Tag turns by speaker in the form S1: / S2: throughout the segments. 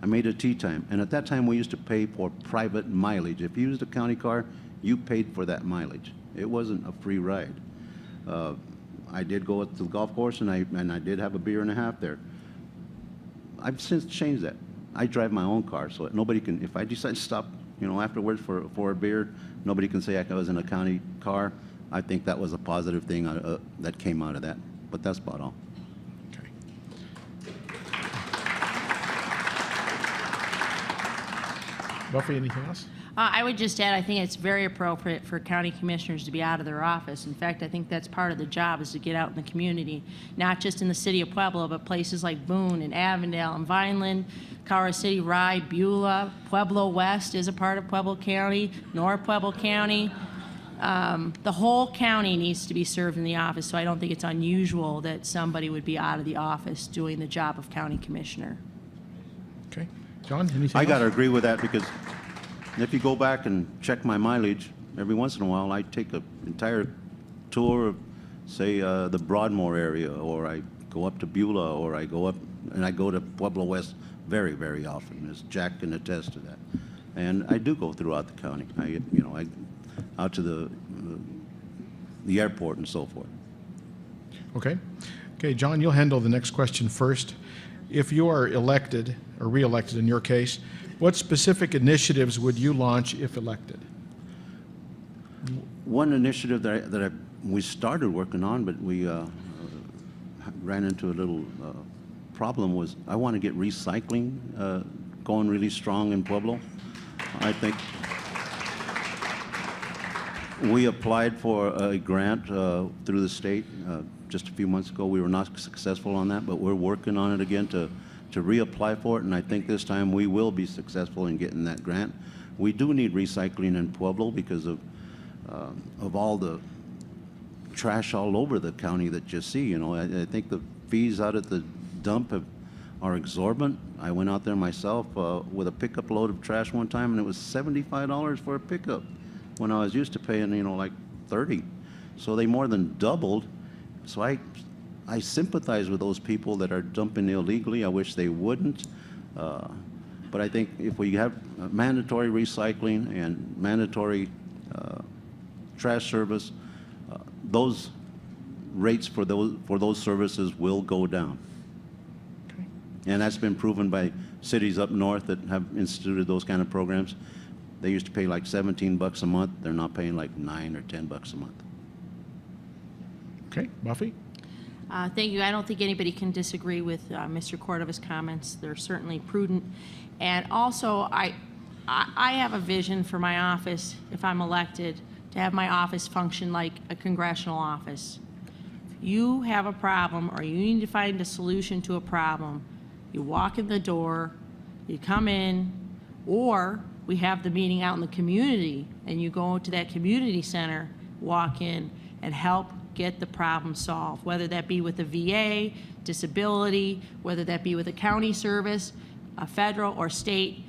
S1: I made a tea time. And at that time, we used to pay for private mileage. If you used a county car, you paid for that mileage. It wasn't a free ride. I did go to the golf course, and I did have a beer and a half there. I've since changed that. I drive my own car, so nobody can, if I decide to stop, afterwards for a beer, nobody can say I was in a county car. I think that was a positive thing that came out of that. But that's about all.
S2: Okay. Buffy, anything else?
S3: I would just add, I think it's very appropriate for county commissioners to be out of their office. In fact, I think that's part of the job, is to get out in the community, not just in the city of Pueblo, but places like Boone and Avondale and Vineland, Colorado City, Rye, Beulah, Pueblo West is a part of Pueblo County, North Pueblo County. The whole county needs to be served in the office, so I don't think it's unusual that somebody would be out of the office doing the job of county commissioner.
S2: Okay. John, anything
S1: I
S2: else?
S1: got to agree with that, because if you go back and check my mileage, every once in a while I take an entire tour of, say, the Broadmoor area, or I go up to Beulah, or I go to Pueblo West very, very often, as Jack can attest to that. And I do go throughout the county. I out to the airport and so forth.
S2: Okay. Okay, John, you'll handle the next question first. If you are elected, or re-elected in your case, what specific initiatives would you launch if elected?
S1: One initiative we started working on, but we ran into a little problem, was I want to get recycling going really strong in Pueblo. I think we applied for a grant through the state just a few months ago. We were not successful on that, but we're working on it again to reapply for it, and I think this time we will be successful in getting that grant. We do need recycling in Pueblo because of all the trash all over the county that you see. I think the fees out at the dump are exorbitant. I went out there myself with a pickup load of trash one time, and it was $75 for a pickup when I was used to paying, like $30. So they more than doubled. So I sympathize with those people that are dumping illegally. I wish they wouldn't. But I think if we have mandatory recycling and mandatory trash service, those rates for those services will go down.
S2: Okay.
S1: And that's been proven by cities up north that have instituted those kind of programs. They used to pay like $17 a month. They're now paying like $9 or $10 a month.
S2: Okay, Buffy?
S3: Thank you. I don't think anybody can disagree with Mr. Cordova's comments. They're certainly prudent. And also, I have a vision for my office, if I'm elected, to have my office function like a congressional office. If you have a problem or you need to find a solution to a problem, you walk in the door, you come in, or we have the meeting out in the community and you go to that community center, walk in, and help get the problem solved, whether that be with the VA, disability, whether that be with a county service, a federal or state. You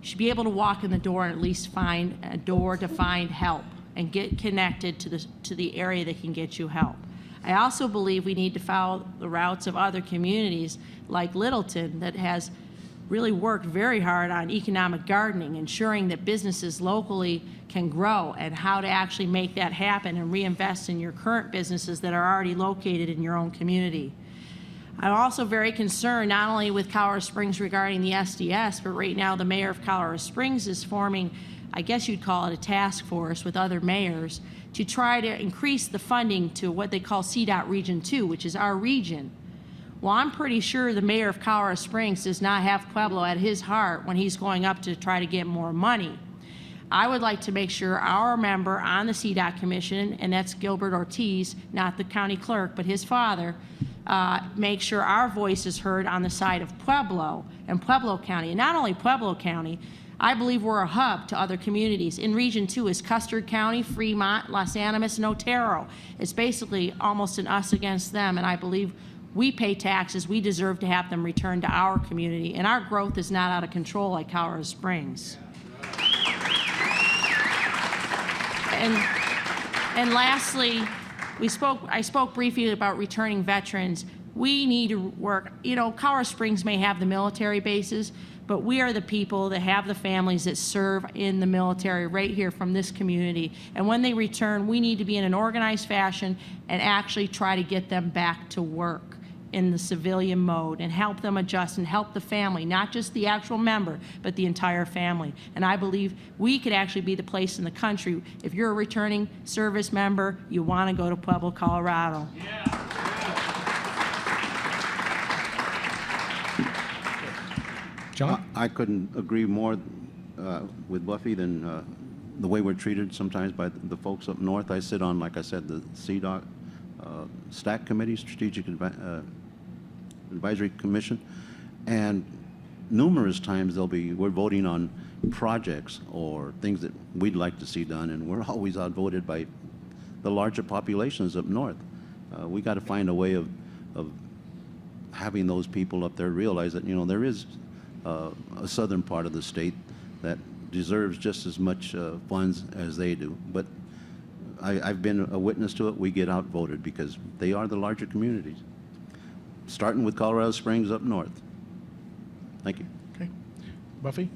S3: should be able to walk in the door and at least find a door to find help and get connected to the area that can get you help. I also believe we need to follow the routes of other communities like Littleton that has really worked very hard on economic gardening, ensuring that businesses locally can grow, and how to actually make that happen and reinvest in your current businesses that are already located in your own community. I'm also very concerned not only with Colorado Springs regarding the SDS, but right now the mayor of Colorado Springs is forming, I guess you'd call it a task force with other mayors, to try to increase the funding to what they call CDOT Region 2, which is our region. Well, I'm pretty sure the mayor of Colorado Springs does not have Pueblo at his heart when he's going up to try to get more money. I would like to make sure our member on the CDOT Commission, and that's Gilbert Ortiz, not the county clerk, but his father, make sure our voice is heard on the side of Pueblo and Pueblo County. And not only Pueblo County, I believe we're a hub to other communities. In Region 2 is Custer County, Fremont, Los Animas, and Otero. It's basically almost an us against them, and I believe we pay taxes. We deserve to have them returned to our community, and our growth is not out of control like Colorado Springs. And lastly, I spoke briefly about returning veterans. We need to work, Colorado Springs may have the military bases, but we are the people that have the families that serve in the military right here from this community. And when they return, we need to be in an organized fashion and actually try to get them back to work in the civilian mode and help them adjust and help the family, not just the actual member, but the entire family. And I believe we could actually be the place in the country, if you're a returning service member, you want to go to Pueblo, Colorado.
S2: John?
S1: I couldn't agree more with Buffy than the way we're treated sometimes by the folks up north. I sit on, like I said, the CDOC STAC Committee, Strategic Advisory Commission, and numerous times we're voting on projects or things that we'd like to see done, and we're always outvoted by the larger populations up north. We got to find a way of having those people up there realize that, you know, there is a southern part of the state that deserves just as much funds as they do. But I've been a witness to it. We get outvoted because they are the larger communities, starting with Colorado Springs up north. Thank you.
S2: Okay. Buffy?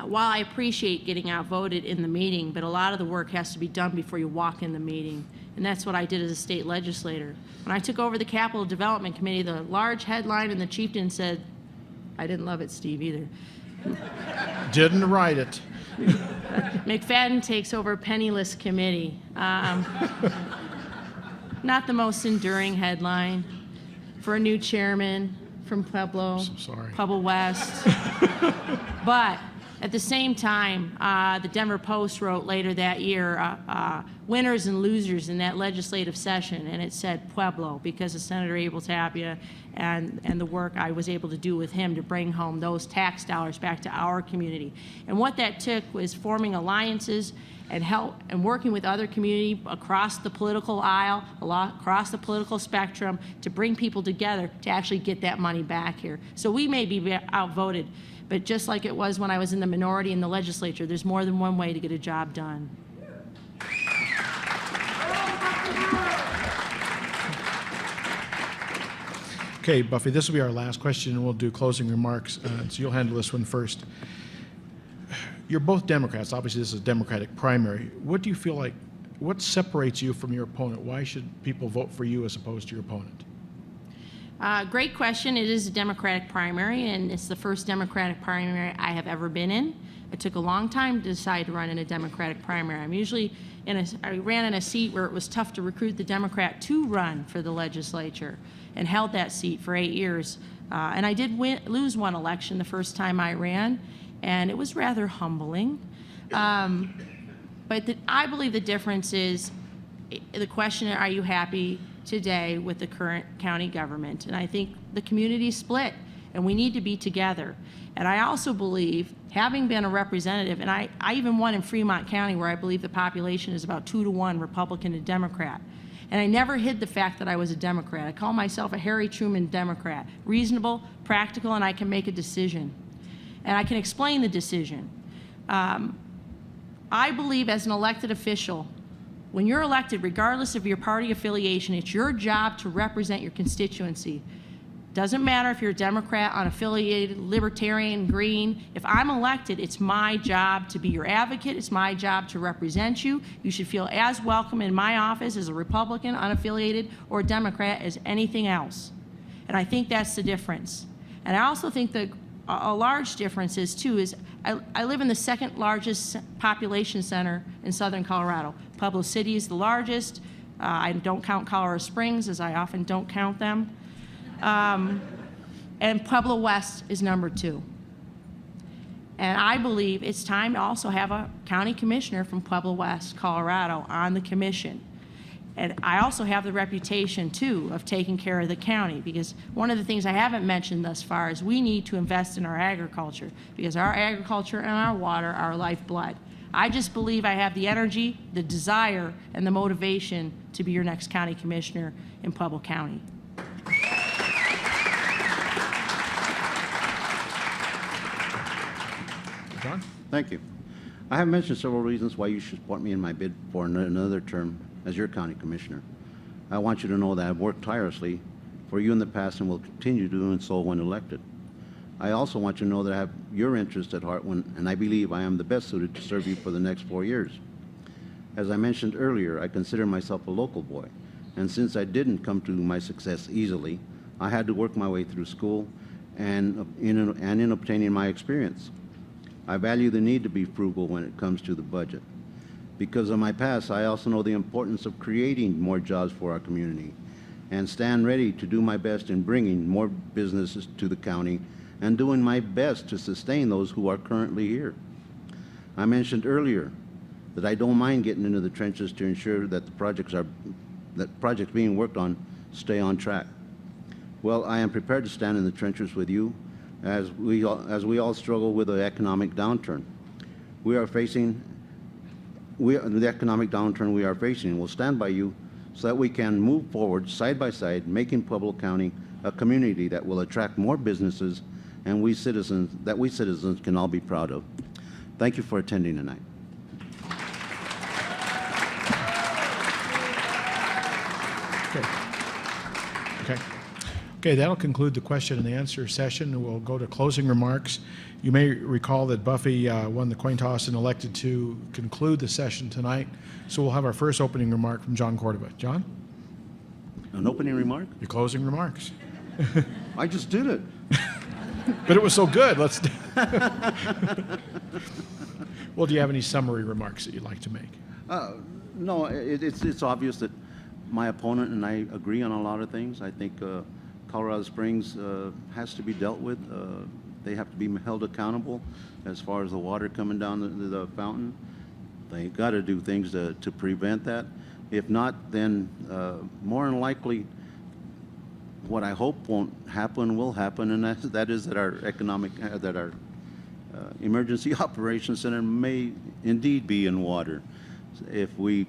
S3: While I appreciate getting outvoted in the meeting, but a lot of the work has to be done before you walk in the meeting. And that's what I did as a state legislator. When I took over the Capital Development Committee, the large headline in the Chieftain said, I didn't love it, Steve, either.
S2: Didn't write it.
S3: McFadden takes over penniless committee. Not the most enduring headline for a new chairman from Pueblo.
S2: So sorry.
S3: Pueblo West. But at the same time, the Denver Post wrote later that year, winners and losers in that legislative session, and it said Pueblo because of Senator Abel Tapia and the work I was able to do with him to bring home those tax dollars back to our community. And what that took was forming alliances and help and working with other community across the political aisle, across the political spectrum, to bring people together to actually get that money back here. So we may be outvoted, but just like it was when I was in the minority in the legislature, there's more than one way to get a job done.
S2: Okay, Buffy, this will be our last question, and we'll do closing remarks. So you'll handle this one first. You're both Democrats. Obviously, this is a Democratic primary. What do you feel like, what separates you from your opponent? Why should people vote for you as opposed to your opponent?
S3: Great question. It is a Democratic primary, and it's the first Democratic primary I have ever been in. It took a long time to decide to run in a Democratic primary. I ran in a seat where it was tough to recruit the Democrat to run for the legislature, and held that seat for 8 years. And I did lose one election the first time I ran, and it was rather humbling. But I believe the difference is the question, are you happy today with the current county government? And I think the community is split, and we need to be together. And I also believe, having been a representative, and I even won in Fremont County, where I believe the population is about 2-to-1 Republican to Democrat. And I never hid the fact that I was a Democrat. I call myself a Harry Truman Democrat. Reasonable, practical, and I can make a decision. And I can explain the decision. I believe as an elected official, when you're elected, regardless of your party affiliation, it's your job to represent your constituency. Doesn't matter if you're a Democrat, unaffiliated, Libertarian, Green. If I'm elected, it's my job to be your advocate. It's my job to represent you. You should feel as welcome in my office as a Republican, unaffiliated, or a Democrat as anything else. And I think that's the difference. And I also think that a large difference is, too, is I live in the second largest population center in southern Colorado. Pueblo City is the largest. I don't count Colorado Springs, as I often don't count them. And Pueblo West is number 2. And I believe it's time to also have a county commissioner from Pueblo West, Colorado, on the commission. And I also have the reputation, too, of taking care of the county, because one of the things I haven't mentioned thus far is we need to invest in our agriculture, because our agriculture and our water are our lifeblood. I just believe I have the energy, the desire, and the motivation to be your next county commissioner in Pueblo County.
S2: John?
S1: Thank you. I have mentioned several reasons why you should support me in my bid for another term as your county commissioner. I want you to know that I've worked tirelessly for you in the past and will continue doing so when elected. I also want you to know that I have your interest at heart and I believe I am the best suited to serve you for the next 4 years. As I mentioned earlier, I consider myself a local boy, and since I didn't come to my success easily, I had to work my way through school and in obtaining my experience. I value the need to be frugal when it comes to the budget. Because of my past, I also know the importance of creating more jobs for our community and stand ready to do my best in bringing more businesses to the county and doing my best to sustain those who are currently here. I mentioned earlier that I don't mind getting into the trenches to ensure that projects being worked on stay on track. Well, I am prepared to stand in the trenches with you as we all struggle with the economic downturn. The economic downturn we are facing will stand by you so that we can move forward side by side, making Pueblo County a community that will attract more businesses and we citizens can all be proud of. Thank you for attending tonight.
S2: Okay, that'll conclude the question and answer session. We'll go to closing remarks. You may recall that Buffy won the coin toss and elected to conclude the session tonight. So we'll have our first opening remark from John Cordova. John?
S1: An opening remark?
S2: Your closing remarks.
S1: I just did it.
S2: But it was so good. Let's. Well, do you have any summary remarks that you'd like to make?
S1: No, it's obvious that my opponent and I agree on a lot of things. I think Colorado Springs has to be dealt with. They have to be held accountable as far as the water coming down the fountain. They got to do things to prevent that. If not, then more than likely, what I hope won't happen will happen, and that is that our emergency operations center may indeed be in water. If we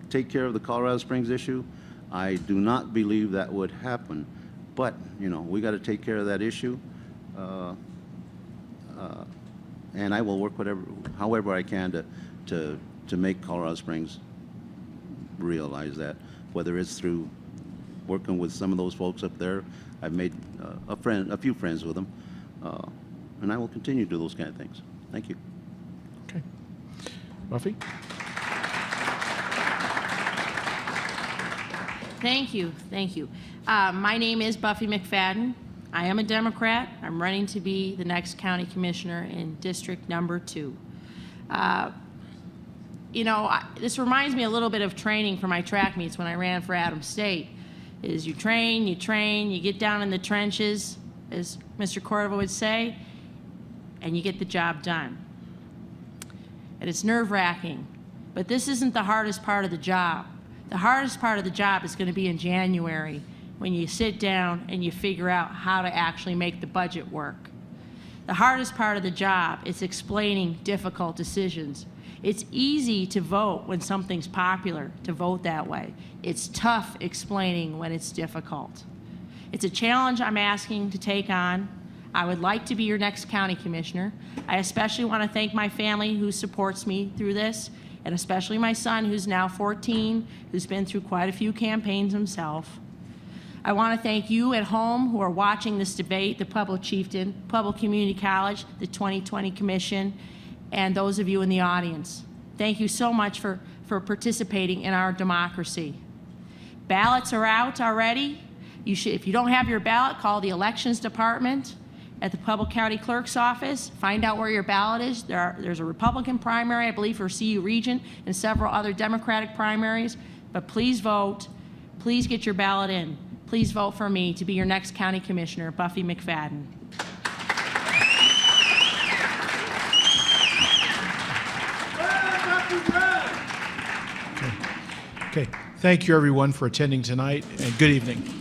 S1: take care of the Colorado Springs issue, I do not believe that would happen. But, you know, we got to take care of that issue. And I will work however I can to make Colorado Springs realize that, whether it's through working with some of those folks up there. I've made a few friends with them, and I will continue to do those kind of things. Thank you.
S2: Okay. Buffy?
S3: Thank you. My name is Buffy McFadden. I am a Democrat. I'm running to be the next county commissioner in District Number 2. This reminds me a little bit of training for my track meets when I ran for Adams State. Is you train, you get down in the trenches, as Mr. Cordova would say, and you get the job done. And it's nerve-wracking, but this isn't the hardest part of the job. The hardest part of the job is going to be in January when you sit down and you figure out how to actually make the budget work. The hardest part of the job is explaining difficult decisions. It's easy to vote when something's popular, to vote that way. It's tough explaining when it's difficult. It's a challenge I'm asking to take on. I would like to be your next county commissioner. I especially want to thank my family who supports me through this, and especially my son, who's now 14, who's been through quite a few campaigns himself. I want to thank you at home who are watching this debate, the Pueblo Chieftain, Pueblo Community College, the 2020 Commission, and those of you in the audience. Thank you so much for participating in our democracy. Ballots are out already. If you don't have your ballot, call the elections department at the Pueblo County Clerk's office. Find out where your ballot is. There's a Republican primary, I believe, for CU Region, and several other Democratic primaries. But please vote. Please get your ballot in. Please vote for me to be your next county commissioner, Buffy McFadden.
S2: Okay. Thank you, everyone, for attending tonight, and good evening.